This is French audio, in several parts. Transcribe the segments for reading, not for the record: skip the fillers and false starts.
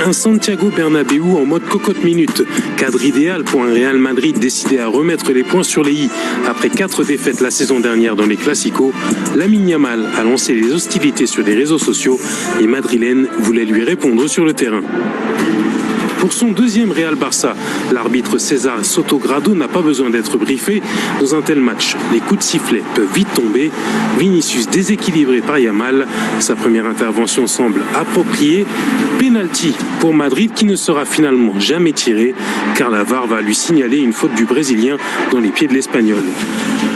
Un Santiago Bernabéu en mode cocotte minute, cadre idéal pour un Real Madrid décidé à remettre les points sur les i. Après 4 défaites la saison dernière dans les Classicos, Lamine Yamal a lancé les hostilités sur les réseaux sociaux et Madrilène voulait lui répondre sur le terrain. Pour son deuxième Real Barça, l'arbitre César Sotogrado n'a pas besoin d'être briefé dans un tel match. Les coups de sifflet peuvent vite tomber. Vinicius déséquilibré par Yamal. Sa première intervention semble appropriée. Penalty pour Madrid qui ne sera finalement jamais tiré car la VAR va lui signaler une faute du Brésilien dans les pieds de l'Espagnol.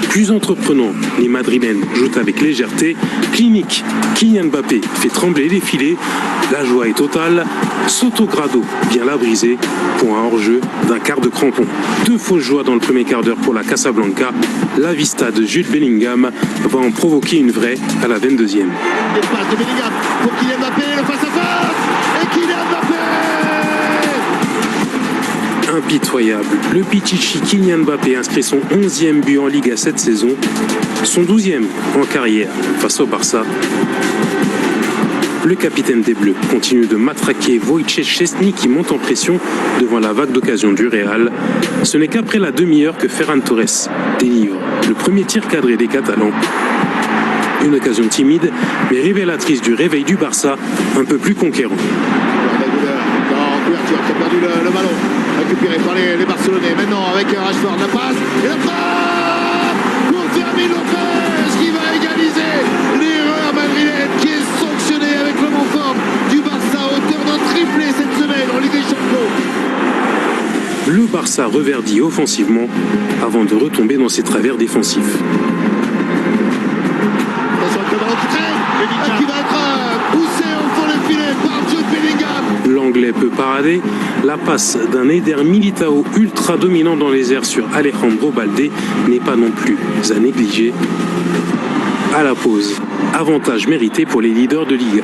Plus entreprenant, les Madrilènes jouent avec légèreté. Clinique, Kylian Mbappé fait trembler les filets. La joie est totale. Sotogrado vient la briser pour un hors-jeu d'un quart de crampon. 2 fausses joies dans le premier quart d'heure pour la Casablanca. La vista de Jude Bellingham va en provoquer une vraie à la 22e. L'espace de Bellingham pour Kylian Mbappé, le face-à-face et Kylian Mbappé. Impitoyable, le Pichichi Kylian Mbappé inscrit son 11e but en Liga cette saison, son 12e en carrière face au Barça. Le capitaine des Bleus continue de matraquer Wojciech Szczęsny qui monte en pression devant la vague d'occasion du Real. Ce n'est qu'après la demi-heure que Ferran Torres délivre le premier tir cadré des Catalans. Une occasion timide mais révélatrice du réveil du Barça, un peu plus conquérant. Couverture qui a perdu le ballon, récupéré par les Barcelonais. Maintenant avec Rashford, la passe et la frappe pour Fermín López qui va égaliser. L'erreur madrilène qui est sanctionnée avec le Montfort du Barça, auteur d'un triplé cette semaine en Ligue des Champions. Le Barça reverdit offensivement avant de retomber dans ses travers défensifs. Attention avec le ballon qui va être poussé au fond le filet par Jude Bellingham. L'Anglais peut parader. La passe d'un Eder Militao ultra dominant dans les airs sur Alejandro Balde n'est pas non plus à négliger. À la pause, avantage mérité pour les leaders de Liga.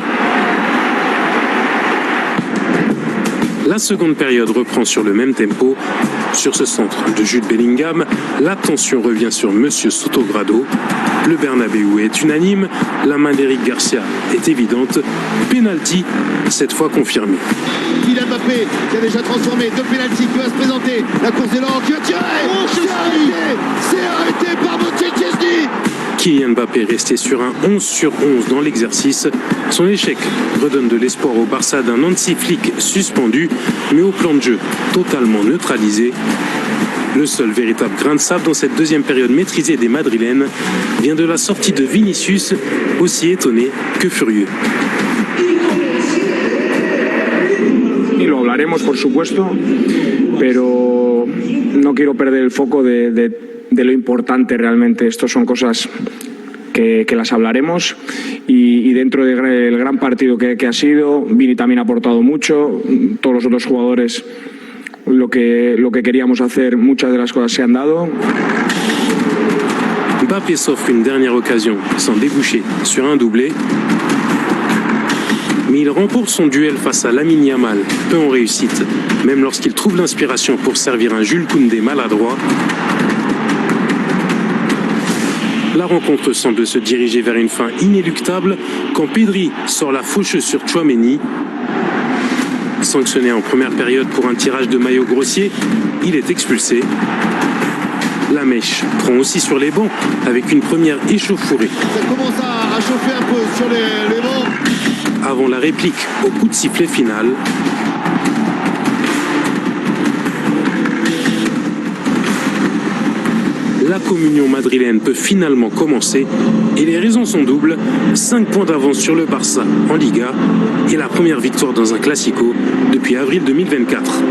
La seconde période reprend sur le même tempo. Sur ce centre de Jude Bellingham, l'attention revient sur Monsieur Sotogrado. Le Bernabéu est unanime, la main d'Eric Garcia est évidente. Penalty, cette fois confirmé. Kylian Mbappé qui a déjà transformé 2 pénaltys qui va se présenter. La course est lente, qui va tirer. C'est arrêté par Wojciech Szczęsny. Kylian Mbappé resté sur un 11 sur 11 dans l'exercice. Son échec redonne de l'espoir au Barça d'un Hansi Flick suspendu, mais au plan de jeu totalement neutralisé. Le seul véritable grain de sable dans cette deuxième période maîtrisée des Madrilènes vient de la sortie de Vinicius, aussi étonné que furieux. Y lo hablaremos, por supuesto, pero no quiero perder el foco de lo importante realmente. Estos son cosas que las hablaremos y dentro del gran partido que ha sido, Vini también ha aportado mucho, todos los otros jugadores lo que queríamos hacer, muchas de las cosas se han dado. Mbappé s'offre une dernière occasion sans déboucher sur un doublé. Mais il remporte son duel face à Lamine Yamal, peu en réussite, même lorsqu'il trouve l'inspiration pour servir un Jules Koundé maladroit. La rencontre semble se diriger vers une fin inéluctable quand Pedri sort la faucheuse sur Tchouaméni. Sanctionné en première période pour un tirage de maillot grossier, il est expulsé. La mèche prend aussi sur les bancs avec une première échauffourée. Ça commence à chauffer un peu sur les bancs. Avant la réplique au coup de sifflet final. La communion madrilène peut finalement commencer et les raisons sont doubles. 5 points d'avance sur le Barça en Liga et la première victoire dans un Classico depuis avril 2024.